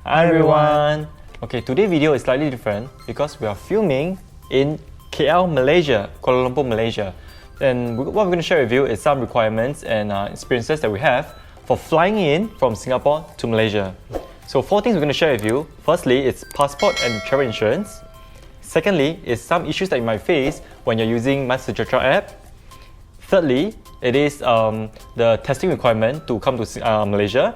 Hi everyone! Okay, today's video is slightly different because we are filming in KL, Malaysia, Kuala Lumpur, Malaysia. And what we're going to share with you is some requirements and experiences that we have for flying in from Singapore to Malaysia. So 4 things we're going to share with you. Firstly, it's passport and travel insurance. Secondly, is some issues that you might face when you're using MySejahtera App. Thirdly, it is the testing requirement to come to Malaysia.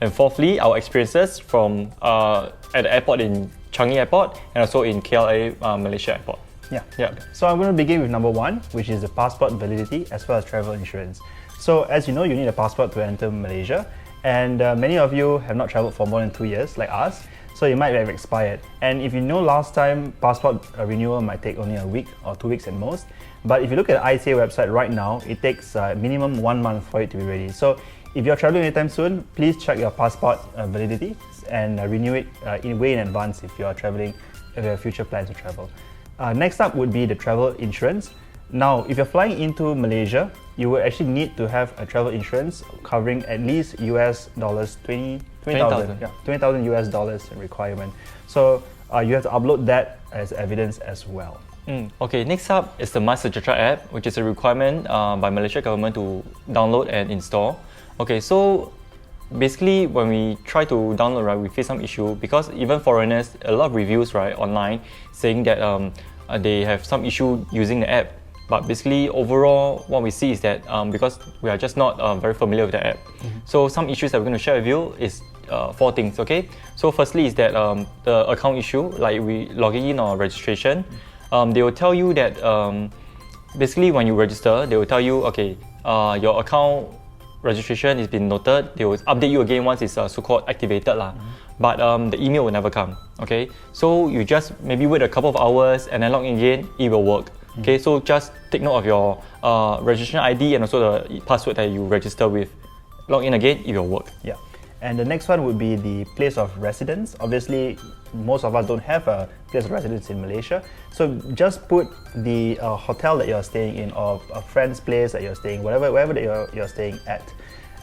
And fourthly, our experiences from at the airport in Changi Airport and also in KLA Malaysia Airport. Yeah. So I'm going to begin with number 1, which is the passport validity as well as travel insurance. So as you know, you need a passport to enter Malaysia, and many of you have not traveled for more than 2 years like us, so you might have expired. And if you know, last time passport renewal might take only a week or 2 weeks at most, but if you look at the ICA website right now, it takes minimum 1 month for it to be ready. So if you're traveling anytime soon, please check your passport validity and renew it way in advance if you are traveling, if you have future plans to travel. Next up would be the travel insurance. Now, if you're flying into Malaysia, you will actually need to have a travel insurance covering at least US dollars 20,000 US dollars requirement. So you have to upload that as evidence as well. Okay, next up is the MySejahtera App, which is a requirement by Malaysia government to download and install. Okay, so basically when we try to download, right, we face some issue because even foreigners, a lot of reviews, right, online saying that they have some issue using the app. But basically overall what we see is that because we are just not very familiar with the app. So some issues that we're going to share with you is 4 things, okay? So firstly is that the account issue, like we logging in or registration, they will tell you that basically when you register, they will tell you, okay, your account registration has been noted. They will update you again once it's so-called activated lah. But the email will never come. Okay, so you just maybe wait a couple of hours and then log in again. It will work. Okay, so just take note of your registration ID and also the password that you register with. Log in again, it will work. Yeah. And the next one would be the place of residence. Obviously, most of us don't have a place of residence in Malaysia. So just put the hotel that you're staying in or a friend's place that you're staying, wherever that you're staying at.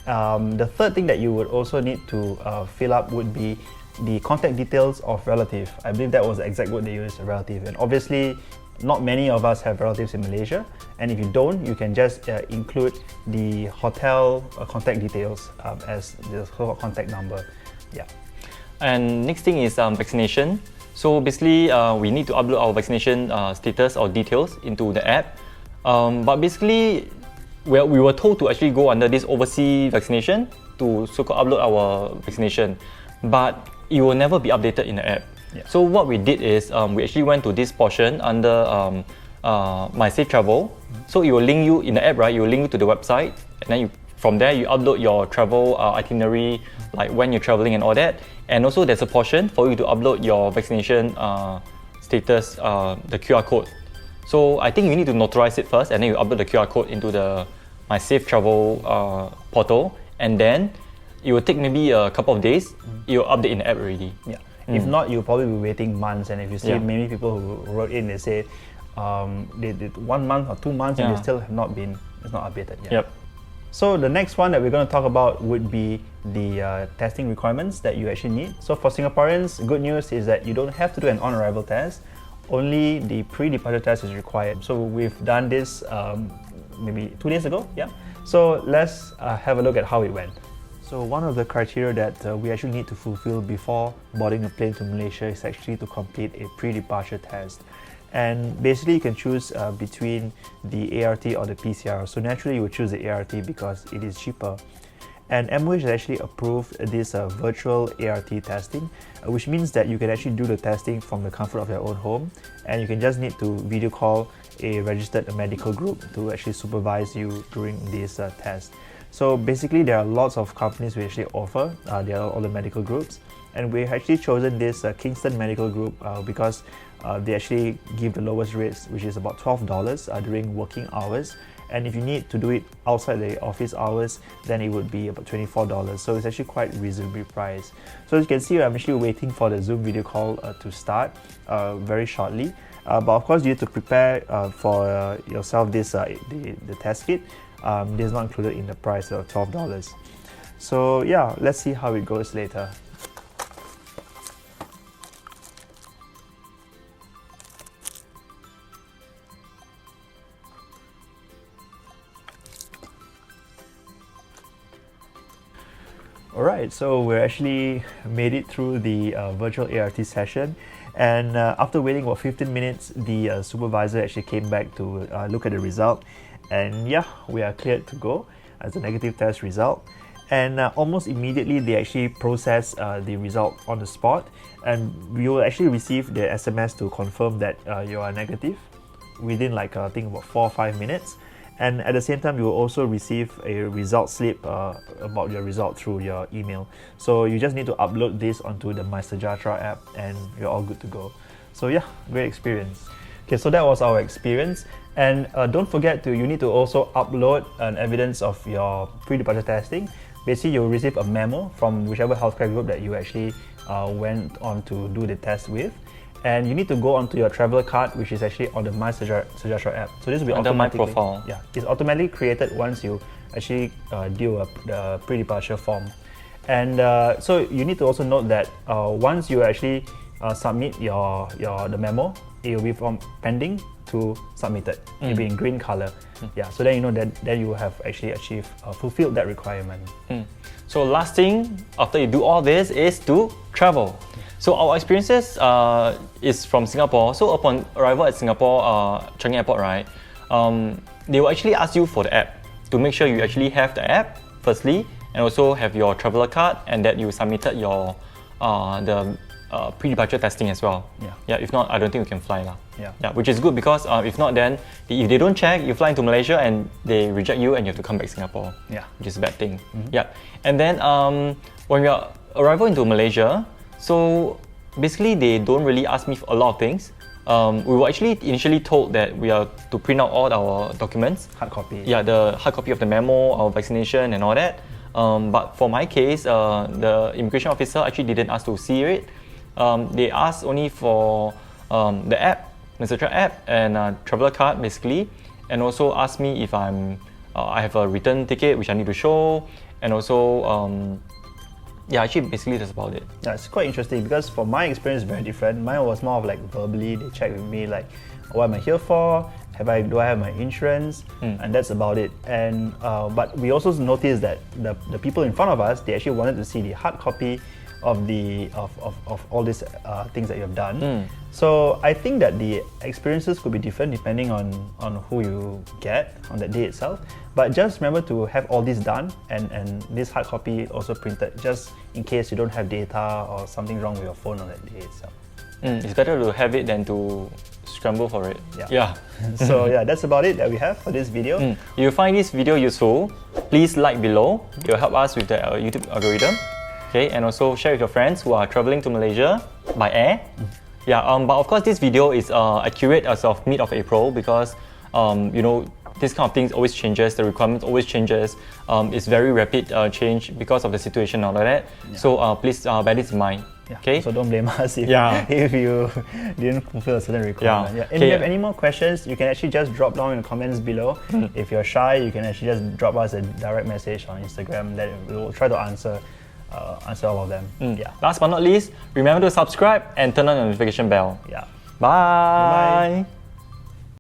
The third thing that you would also need to fill up would be the contact details of relative. I believe that was the exact word they used, relative. And obviously, not many of us have relatives in Malaysia, and if you don't, you can just include the hotel contact details as the contact number. Yeah. And next thing is vaccination. So basically, we need to upload our vaccination status or details into the app. But basically, we were told to actually go under this overseas vaccination to so-called upload our vaccination, but it will never be updated in the app. Yeah. So what we did is we actually went to this portion under MySejahtera. So it will link you in the app, right? It will link you to the website, and then from there you upload your travel itinerary, like when you're traveling and all that. And also there's a portion for you to upload your vaccination status, the QR code. So I think you need to notarize it first, and then you upload the QR code into the MySejahtera portal, and then it will take maybe a couple of days. It will update in the app already. Yeah. If not, you'll probably be waiting months, and if you see many people who wrote in, they say they did 1 month or 2 months and they still have not been, it's not updated yet. Yep. So the next one that we're going to talk about would be the testing requirements that you actually need. So for Singaporeans, good news is that you don't have to do an on-arrival test. Only the pre-departure test is required. So we've done this maybe 2 days ago. Yeah. So let's have a look at how it went. So one of the criteria that we actually need to fulfill before boarding a plane to Malaysia is actually to complete a pre-departure test. And basically you can choose between the ART or the PCR. So naturally you would choose the ART because it is cheaper. And MOH has actually approved this virtual ART testing, which means that you can actually do the testing from the comfort of your own home, and you can just need to video call a registered medical group to actually supervise you during this test. So basically there are lots of companies we actually offer, there are all the medical groups, and we've actually chosen this Kingston Medical Group because they actually give the lowest rates, which is about $12 during working hours. And if you need to do it outside the office hours, then it would be about $24. So it's actually quite reasonably priced. So as you can see, I'm actually waiting for the Zoom video call to start very shortly. But of course, you need to prepare for yourself this the test kit. This is not included in the price of $12. So yeah, let's see how it goes later. Alright, so we actually made it through the virtual ART session, and after waiting about 15 minutes, the supervisor actually came back to look at the result, and yeah, we are cleared to go as a negative test result. And almost immediately they actually process the result on the spot, and we will actually receive the SMS to confirm that you are negative within like I think about 4 or 5 minutes. And at the same time, you will also receive a result slip about your result through your email. So you just need to upload this onto the MySejahtera app and you're all good to go. So yeah, great experience. Okay, so that was our experience. And don't forget you need to also upload an evidence of your pre-departure testing. Basically, you'll receive a memo from whichever healthcare group that you actually went on to do the test with. And you need to go onto your traveler card, which is actually on the MySejahtera app. So this will be under my automatically, profile. yeah, it's automatically created once you actually do the pre-departure form. And so you need to also note that once you actually submit the memo, it will be from pending to submitted. It will be in green color. Yeah, so then you know that then you have actually achieved fulfilled that requirement. So last thing after you do all this is to travel. So our experiences is from Singapore. So upon arrival at Singapore Changi Airport, right, they will actually ask you for the app to make sure you actually have the app firstly, and also have your traveler card, and that you submitted your the pre-departure testing as well. Yeah. If not, I don't think you can fly lah. Yeah. Which is good because if not, then if they don't check, you fly into Malaysia and they reject you and you have to come back Singapore. Yeah. Which is a bad thing. Yeah. And then when we are arrival into Malaysia, so basically they don't really ask me a lot of things. We were actually initially told that we are to print out all our documents. Hard copy. Yeah, the hard copy of the memo, our vaccination and all that. But for my case, the immigration officer actually didn't ask to see it. They asked only for the app, MySejahtera app, and traveler card basically, and also asked me if I have a return ticket which I need to show, and also yeah, actually basically that's about it. Yeah, it's quite interesting because for my experience, very different. Mine was more of like verbally, they checked with me like, what am I here for? Do I have my insurance? And that's about it. And but we also noticed that the people in front of us, they actually wanted to see the hard copy of all these things that you have done. So I think that the experiences could be different depending on who you get on that day itself. But just remember to have all this done and this hard copy also printed, just in case you don't have data or something wrong with your phone on that day itself. It's better to have it than to scramble for it. Yeah. So yeah, that's about it that we have for this video. If you find this video useful, please like below. It will help us with the YouTube algorithm. Okay, and also share with your friends who are traveling to Malaysia by air. Yeah, but of course this video is accurate as of mid of April because you know, this kind of things always changes, the requirements always changes. It's very rapid change because of the situation and all that. So please bear this in mind. Okay. So don't blame us if you didn't fulfill a certain requirement. And if you have any more questions, you can actually just drop down in the comments below. If you're shy, you can actually just drop us a direct message on Instagram that we will try to answer all of them. Last but not least, remember to subscribe and turn on the notification bell. Yeah. Bye. Bye.